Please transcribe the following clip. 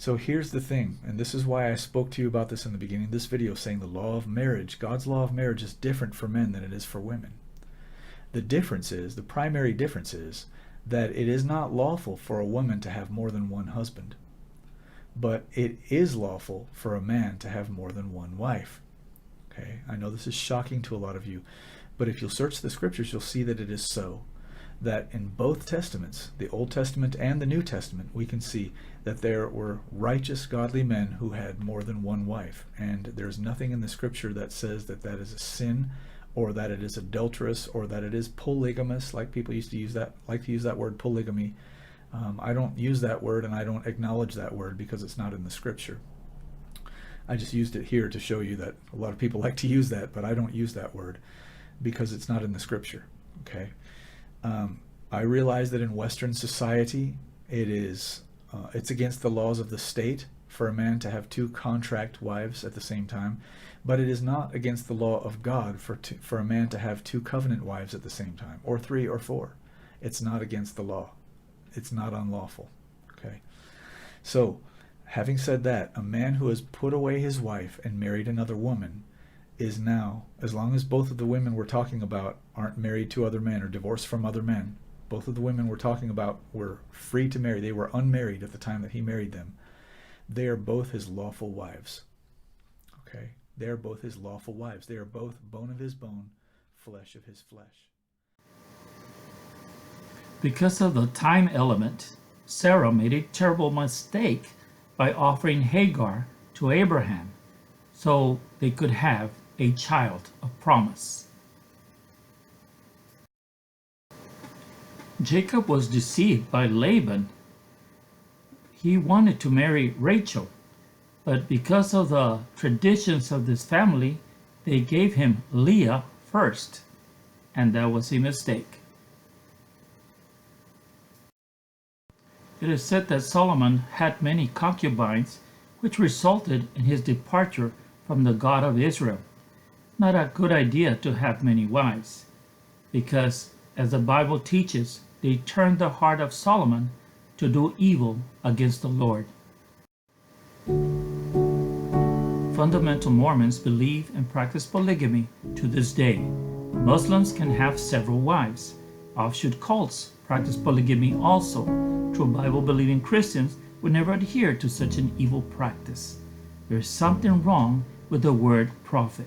So here's the thing, and this is why I spoke to you about this in the beginning of this video, saying the law of marriage, God's law of marriage, is different for men than it is for women. The primary difference is that it is not lawful for a woman to have more than one husband, but it is lawful for a man to have more than one wife. Okay, I know this is shocking to a lot of you, but if you'll search the scriptures, you'll see that it is so. That in both testaments, the Old Testament and the New Testament, we can see that there were righteous, godly men who had more than one wife. And there's nothing in the scripture that says that that is a sin, or that it is adulterous, or that it is polygamous, like people used to use that, like to use that word polygamy. I don't use that word, and I don't acknowledge that word because it's not in the scripture. I just used it here to show you that a lot of people like to use that, but I don't use that word because it's not in the scripture. Okay. I realize that in Western society, it's against the laws of the state for a man to have two contract wives at the same time, but it is not against the law of God for a man to have two covenant wives at the same time, or three or four. It's not against the law. It's not unlawful. Okay. So, having said that, a man who has put away his wife and married another woman is now, as long as both of the women we're talking about aren't married to other men or divorced from other men, both of the women we're talking about were free to marry. They were unmarried at the time that he married them. They are both his lawful wives. Okay? They are both his lawful wives. They are both bone of his bone, flesh of his flesh. Because of the time element, Sarah made a terrible mistake by offering Hagar to Abraham so they could have a child of promise. Jacob was deceived by Laban. He wanted to marry Rachel, but because of the traditions of this family, they gave him Leah first, and that was a mistake. It is said that Solomon had many concubines, which resulted in his departure from the God of Israel. Not a good idea to have many wives, because, as the Bible teaches, they turned the heart of Solomon to do evil against the Lord. Fundamental Mormons believe and practice polygamy to this day. Muslims can have several wives. Offshoot cults practice polygamy also. True Bible-believing Christians would never adhere to such an evil practice. There is something wrong with the word prophet.